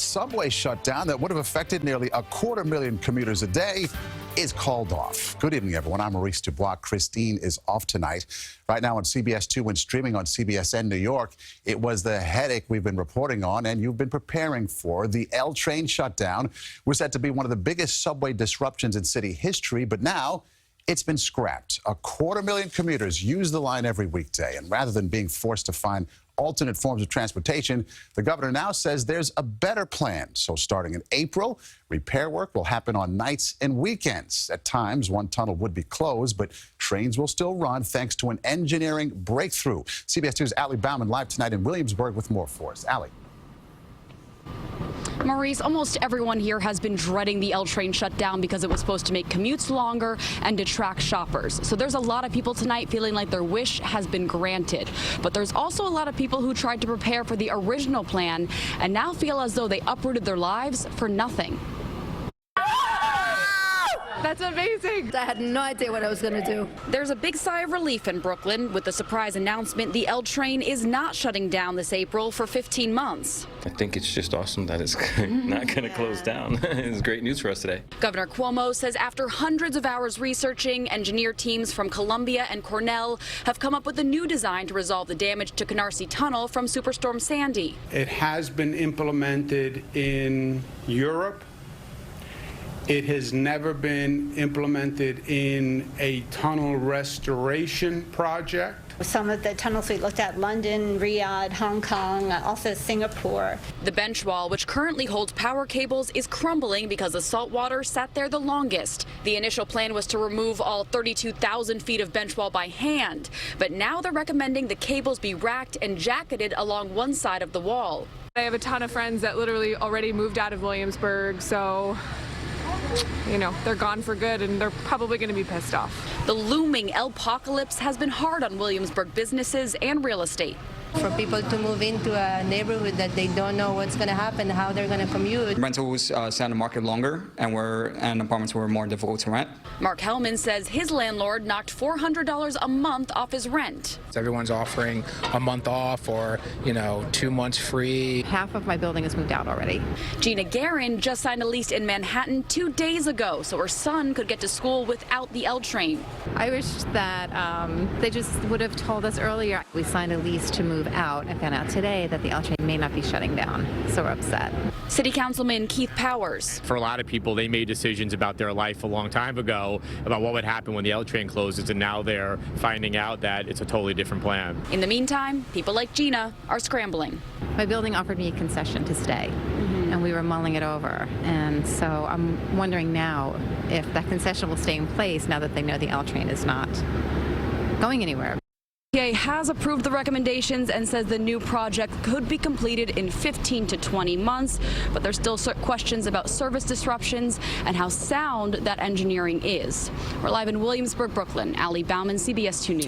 subway shutdown that would have affected nearly 250,000 commuters a day is called off. Good evening, everyone. I'm Maurice Dubois. Christine is off tonight. Right now on CBS 2 when streaming on CBSN New York, it was the headache we've been reporting on and you've been preparing for. The L train shutdown was said to be one of the biggest subway disruptions in city history, but now it's been scrapped. 250,000 commuters use the line every weekday, and rather than being forced to find alternate forms of transportation, the governor now says there's a better plan. So starting in April, repair work will happen on nights and weekends. At times, one tunnel would be closed, but trains will still run thanks to an engineering breakthrough. CBS 2's Bauman live tonight in Williamsburg with more for us. Allie. Maurice, almost everyone here has been dreading the L train shutdown because it was supposed to make commutes longer and detract shoppers. So there's a lot of people tonight feeling like their wish has been granted. But there's also a lot of people who tried to prepare for the original plan and now feel as though they uprooted their lives for nothing. That's amazing. I had no idea what I was going to do. There's a big sigh of relief in Brooklyn with the surprise announcement the L train is not shutting down this April for 15 months. I think it's just awesome that it's not going to close down. It's great news for us today. Governor Cuomo says after hundreds of hours researching, engineer teams from Columbia and Cornell have come up with a new design to resolve the damage to Canarsie Tunnel from Superstorm Sandy. It has been implemented in Europe. It has never been implemented in a tunnel restoration project. Some of the tunnels we looked at, London, Riyadh, Hong Kong, also Singapore. The bench wall, which currently holds power cables, is crumbling because the salt water sat there the longest. The initial plan was to remove all 32,000 feet of bench wall by hand, but now they're recommending the cables be racked and jacketed along one side of the wall. I have a ton of friends that literally already moved out of Williamsburg, so they're gone for good and they're probably going to be pissed off. The looming L-pocalypse has been hard on Williamsburg businesses and real estate. For people to move into a neighborhood that they don't know what's going to happen, how they're going to commute. Rentals stay on the market longer, and apartments were more difficult to rent. Mark Hellman says his landlord knocked $400 a month off his rent. Everyone's offering a month off or, 2 months free. Half of my building has moved out already. Gina Guerin just signed a lease in Manhattan 2 days ago so her son could get to school without the L train. I wish that they just would have told us earlier. We signed a lease to move out and found out today that the L train may not be shutting down, so we're upset. City Councilman Keith Powers. For a lot of people, they made decisions about their life a long time ago about what would happen when the L train closes, and now they're finding out that it's a totally different plan. In the meantime, people like Gina are scrambling. My building offered me a concession to stay, and we were mulling it over, and so I'm wondering now if that concession will stay in place now that they know the L train is not going anywhere. EPA has approved the recommendations and says the new project could be completed in 15 to 20 months, but there's still questions about service disruptions and how sound that engineering is. We're live in Williamsburg, Brooklyn. Bauman, CBS 2 News.